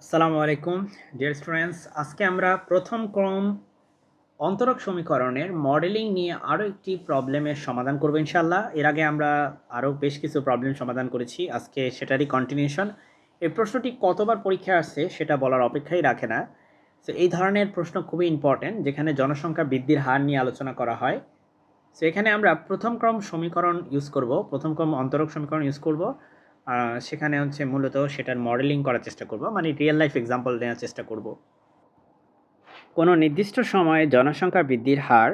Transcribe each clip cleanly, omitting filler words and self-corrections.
আসসালামু আলাইকুম dear students, আজকে আমরা প্রথম ক্রম অন্তরক সমীকরণের মডেলিং নিয়ে আরও একটি প্রবলেমের সমাধান করব ইনশাআল্লাহ। এর আগে আমরা আরও বেশ কিছু প্রবলেম সমাধান করেছি, আজকে সেটারই কন্টিনিউশন। এই প্রশ্নটি কতবার পরীক্ষায় আসছে সেটা বলার অপেক্ষাই রাখে না। তো এই ধরনের প্রশ্ন খুবই ইম্পর্ট্যান্ট, যেখানে জনসংখ্যা বৃদ্ধির হার নিয়ে আলোচনা করা হয়। সো এখানে আমরা প্রথম ক্রম সমীকরণ ইউজ করব, প্রথম ক্রম অন্তরক সমীকরণ ইউজ করব। সেখানে হচ্ছে মূলত সেটার মডেলিং করার চেষ্টা করব, মানে রিয়েল লাইফ এক্সাম্পল নেওয়ার চেষ্টা করব। কোনো নির্দিষ্ট সময়ে জনসংখ্যা বৃদ্ধির হার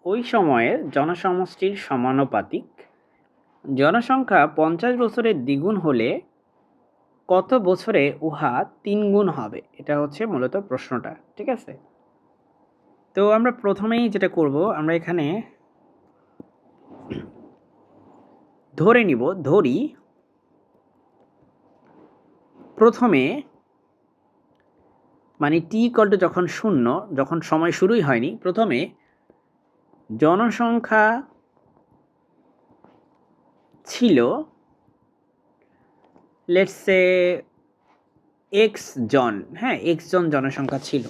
ওই সময়ের জনসমষ্টির সমানুপাতিক। জনসংখ্যা 50 বছরের দ্বিগুণ হলে কত বছরে উহা 3 গুণ হবে? এটা হচ্ছে মূলত প্রশ্নটা, ঠিক আছে? তো আমরা প্রথমেই যেটা করব, আমরা এখানে ধরি প্রথমে, মানে টি ইকুয়াল টু যখন 0, যখন সময় শুরুই হয়নি, প্রথমে জনসংখ্যা ছিল লেটস সে এক্স জন, হ্যাঁ এক্স জন জনসংখ্যা ছিল।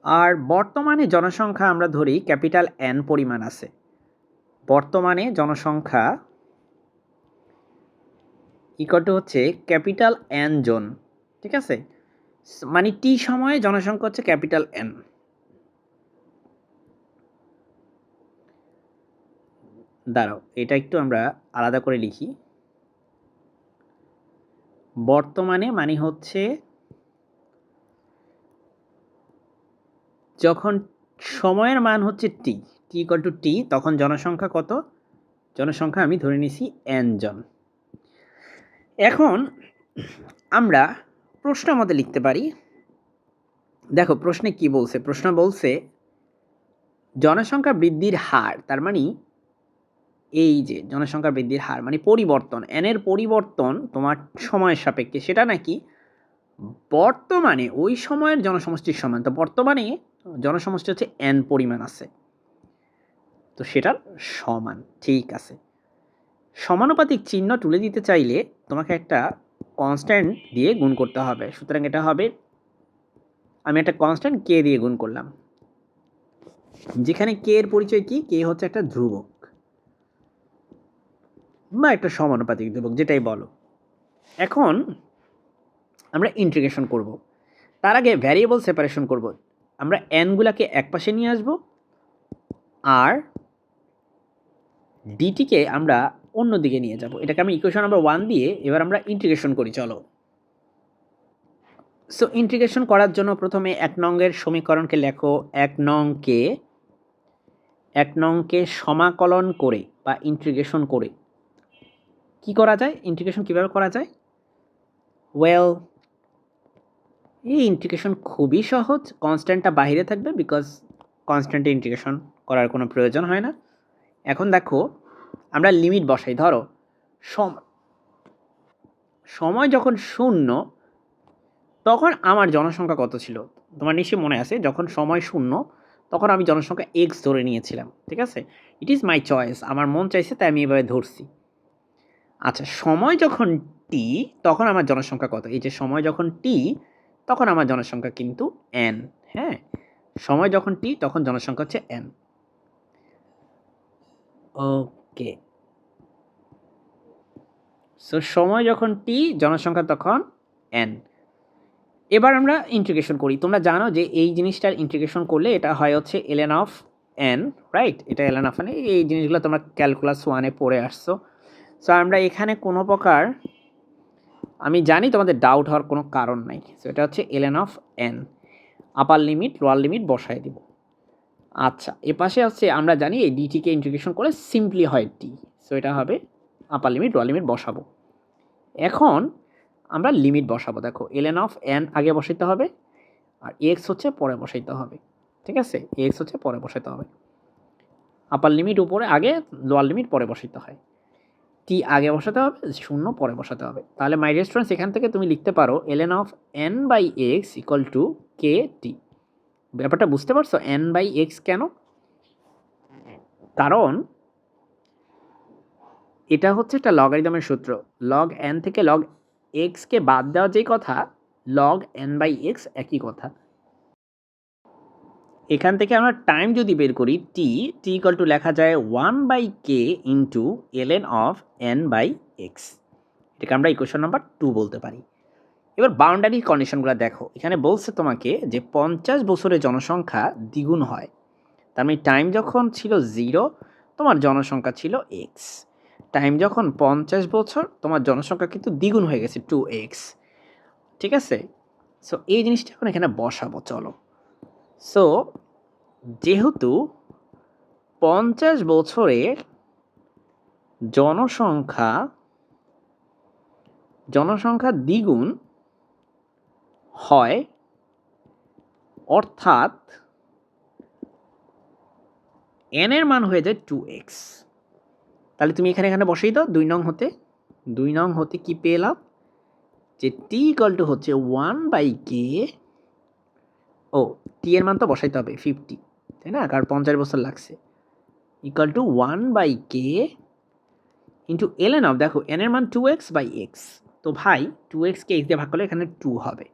আর বর্তমানে জনসংখ্যা আমরা ধরি ক্যাপিটাল এন পরিমাণ আছে। বর্তমানে জনসংখ্যা ইকুয়াল টু হচ্ছে ক্যাপিটাল এন জন, ঠিক আছে? মানে টি সময়ে জনসংখ্যা হচ্ছে ক্যাপিটাল এন। দাঁড়াও, এটা একটু আমরা আলাদা করে লিখি। বর্তমানে মানে হচ্ছে যখন সময়ের মান হচ্ছে টি, টি ইকুয়াল টু টি, তখন জনসংখ্যা কত? জনসংখ্যা আমি ধরে নিছি এন জন। এখন আমরা প্রশ্ন মধ্যে লিখতে পারি। দেখো প্রশ্নে কি বলছে, প্রশ্ন বলছে জনসংখ্যা বৃদ্ধির হার, তার মানে এই যে জনসংখ্যা বৃদ্ধির হার মানে পরিবর্তন, এন এর পরিবর্তন তোমার সময়ের সাপেক্ষে, সেটা নাকি বর্তমানে ওই সময়ের জনসমষ্টির সমান। তো বর্তমানে জনসমষ্টি হচ্ছে এন পরিমাণ আছে, তো সেটার সমান, ঠিক আছে। সমানুপাতিক চিহ্ন তুলে দিতে চাইলে তোমাকে একটা কনস্ট্যান্ট দিয়ে গুণ করতে হবে, সুতরাং এটা হবে, আমি একটা কনস্ট্যান্ট কে দিয়ে গুণ করলাম, যেখানে কে এর পরিচয় কি? কে হচ্ছে একটা ধ্রুবক বা একটা সমানুপাতিক ধ্রুবক, যেটাই বলো। এখন আমরা ইন্টিগ্রেশন করব, তার আগে ভ্যারিয়েবল সেপারেশন করব। আমরা এনগুলাকে এক পাশে নিয়ে আসব আর ডিটিকে আমরা অন্য দিকে নিয়ে যাব। এটাকে আমি ইকুয়েশন নাম্বার 1 দিয়ে এবার আমরা ইন্টিগ্রেশন করি, চলো। সো ইন্টিগ্রেশন করার জন্য প্রথমে 1 নংয়ের সমীকরণকে লেখো। 1 নংকে সমাকলন করে বা ইন্টিগ্রেশন করে কি করা যায়? ইন্টিগ্রেশন কিভাবে করা যায়? ওয়েল, এই ইন্টিগ্রেশন খুবই সহজ। কনস্ট্যান্টটা বাইরে থাকবে, বিকজ কনস্ট্যান্টে ইন্টিগ্রেশন করার কোনো প্রয়োজন হয় না। এখন দেখো আমরা লিমিট বসাই। ধরো সময় যখন 0, তখন আমার জনসংখ্যা কত ছিল? তোমার নিশ্চয়ই মনে আছে, যখন সময় 0 তখন আমি জনসংখ্যা এক্স ধরে নিয়েছিলাম, ঠিক আছে? ইট ইজ মাই চয়েস, আমার মন চাইছে তাই আমি এভাবে ধরছি। আচ্ছা, সময় যখন টি, তখন আমার জনসংখ্যা কত? এই যে সময় যখন টি, তখন আমার জনসংখ্যা কিন্তু এন, হ্যাঁ সময় যখন টি তখন জনসংখ্যা হচ্ছে এন। ওকে, সো সময় যখন টি, জনসংখ্যা তখন এন। এবার আমরা ইন্টিগ্রেশন করি। তোমরা জানো যে এই জিনিসটার ইন্টিগ্রেশন করলে এটা হয় হচ্ছে ln অফ n, রাইট? এটা ln অফ n, এই জিনিসগুলো তোমরা ক্যালকুলাস 1-এ পড়ে আসছো। সো আমরা এখানে কোনো প্রকার, আমি জানি তোমাদের ডাউট হওয়ার কোনো কারণ নাই। সো এটা হচ্ছে ln of n, upper limit lower limit বসায় দিব। আচ্ছা, এ পাশে হচ্ছে আমরা জানি এই ডিটিকে ইন্টিগ্রেশন করে সিম্পলি হয় টি, সো এটা হবে আপার লিমিট লোয়ার লিমিট বসাবো। এখন আমরা লিমিট বসাবো। দেখো ln অফ n আগে বসাইতে হবে আর এক্স হচ্ছে পরে বসাইতে হবে, ঠিক আছে? এক্স হচ্ছে পরে বসাইতে হবে। আপার লিমিট উপরে আগে, লোয়ার লিমিট পরে বসাইতে হয়। টি আগে বসাতে হবে, 0 পরে বসাতে হবে। তাহলে মাই ডিয়ার স্টুডেন্টস, এখান থেকে তুমি লিখতে পারো ln of n by x equal to k t. ব্যাপারটা বুঝতে পারছো n বাই এক্স কেন? কারণ এটা হচ্ছে একটা লগারিদমের সূত্র। লগ n থেকে লগ x কে বাদ দেওয়া যেই কথা, লগ n/x একই কথা। এখান থেকে আমরা টাইম যদি বের করি t ইকুয়াল টু লেখা যায় 1/k into ln of n/x। এটাকে আমরা ইকুয়েশন নাম্বার 2 বলতে পারি। এবার বাউন্ডারি কন্ডিশনগুলো দেখো। এখানে বলছে তোমাকে যে 50 বছরে জনসংখ্যা দ্বিগুণ হয়। তার মানে টাইম যখন ছিল 0 তোমার জনসংখ্যা ছিল x। টাইম যখন 50 বছর তোমার জনসংখ্যা কিন্তু দ্বিগুণ হয়ে গেছে 2x। ঠিক আছে? সো এই জিনিসটা এখন এখানে বসাবো চলো। সো যেহেতু 50 বছরে জনসংখ্যা দ্বিগুণ হয়, অর্থাৎ n এর মান হয়ে যায় 2x। তাহলে তুমি এখানে বসেই দাও 2 নং হতে কি পেলাম যে t ইকুয়াল টু হচ্ছে 1/k, ও t এর মান তো বসাইতে হবে 50, তাই না? কারণ 50 বছর লাগছে, equal to 1/k into ln of, দেখো n এর মান 2x/x, তো ভাই 2x কে x দিয়ে ভাগ করলে এখানে 2 হবে,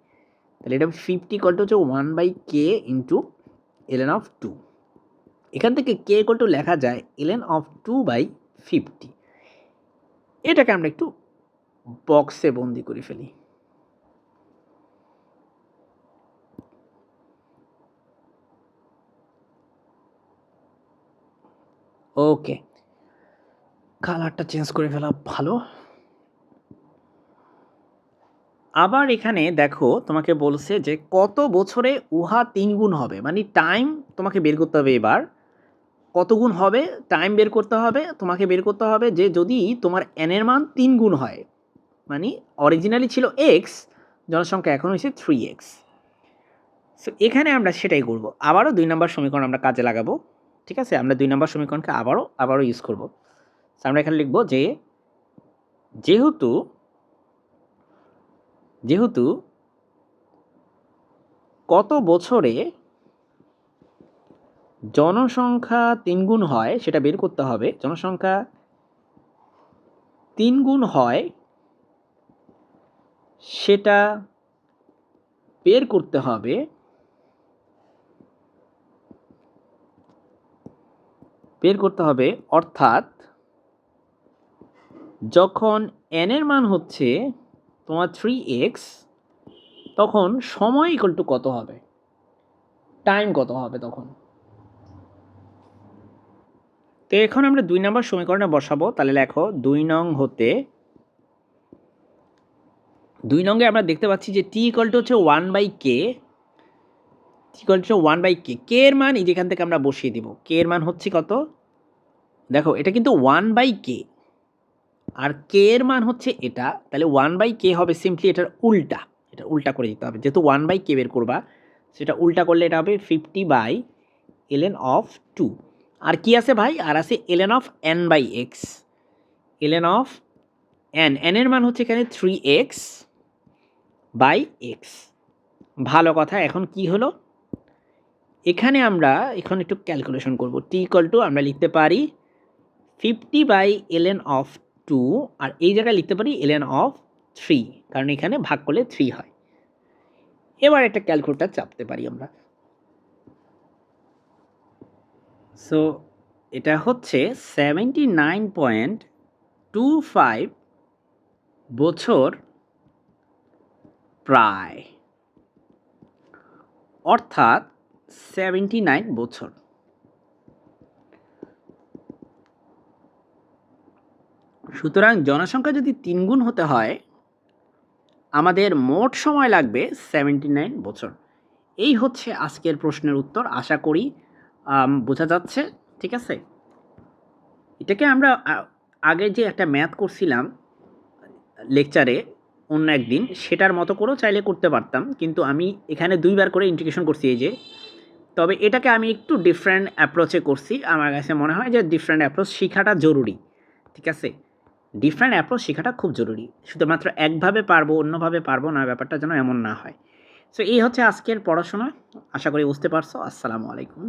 তাহলে এটা 50 ইকুয়াল টু হচ্ছে 1/k ইন্টু ln অফ 2। এখান থেকে k ইকুয়াল টু লেখা যায় ln অফ 2/50। এটাকে আমরা একটু বক্সে বন্দি করে ফেলি। ওকে, কালারটা চেঞ্জ করে ফেলা ভালো। আবার এখানে দেখো তোমাকে বলছে যে কত বছরে উহা 3 গুণ হবে, মানে টাইম তোমাকে বের করতে হবে। এবার কত গুণ হবে টাইম বের করতে হবে, তোমাকে বের করতে হবে যে যদি তোমার n এর মান 3 গুণ হয়, মানে অরিজিনালি ছিল x, জনসংখ্যা এখন হয়েছে 3x। সো এখানে আমরা সেটাই করব। আবারও 2 নম্বর সমীকরণ আমরা কাজে লাগাবো। ঠিক আছে, আমরা 2 নম্বর সমীকরণকে আবারও ইউজ করব। সো আমরা এখানে লিখব যে যেহেতু কত বছরে জনসংখ্যা 3 গুণ হয় সেটা বের করতে হবে। জনসংখ্যা 3 গুণ হয় সেটা বের করতে হবে, অর্থাৎ যখন n এর মান হচ্ছে তোমার 3x, তখন সময় ইকুয়াল টু কত হবে, টাইম কত হবে তখন। তো এখন আমরা 2 নম্বর সমীকরণে বসাবো। তাহলে লেখো 2 নঙ্গে আমরা দেখতে পাচ্ছি যে t ইকুয়াল টু হচ্ছে 1/k, k এর মান যেখান থেকে আমরা বসিয়ে দিব। k এর মান হচ্ছে কত, দেখো এটা কিন্তু 1/k, আর k এর মান হচ্ছে এটা, তাহলে 1/k হবে সিম্পলি এটার উল্টা। এটা উল্টা করে দিতে হবে, যেহেতু 1/k বের করবা, সেটা উল্টা করলে এটা হবে 50/ln অফ 2। আর কি আছে ভাই, আর আছে ln of n/x, ln of n এর মান হচ্ছে এখানে 3x/x। ভালো কথা, এখন কি হলো, এখানে আমরা এখন একটু ক্যালকুলেশন করব। t ইকুয়াল টু আমরা লিখতে পারি 50/ln অফ 2, আর এই জায়গায় লিখতে পারি ln অফ 3, কারণ এখানে ভাগ করলে 3 হয়। এবার একটা ক্যালকুলেটর চাপতে পারি আমরা। সো এটা হচ্ছে 79.25 বছর প্রায়, অর্থাৎ 79 বছর। সুতরাং জনসংখ্যা যদি 3 গুণ হতে হয়, আমাদের মোট সময় লাগবে 79 বছর। এই হচ্ছে আজকের প্রশ্নের উত্তর। আশা করি বোঝা যাচ্ছে। ঠিক আছে, এটাকে আমরা আগে যে একটা ম্যাথ করছিলাম লেকচারে অন্য একদিন, সেটার মতো করেও চাইলে করতে পারতাম, কিন্তু আমি এখানে 2 বার করে ইন্টিগ্রেশন করছি এই যে। তবে এটাকে আমি একটু ডিফারেন্ট অ্যাপ্রোচে করছি। আমার কাছে মনে হয় যে ডিফারেন্ট অ্যাপ্রোচ শেখাটা জরুরি। ঠিক আছে, ডিফারেন্ট অ্যাপ্রোচ শেখাটা খুব জরুরি। শুধুমাত্র একভাবে পারবো অন্যভাবে পারবো না, ব্যাপারটা যেন এমন না হয়। সো এই হচ্ছে আজকের পড়াশোনা। আশা করি বুঝতে পারছো। আসসালামু আলাইকুম।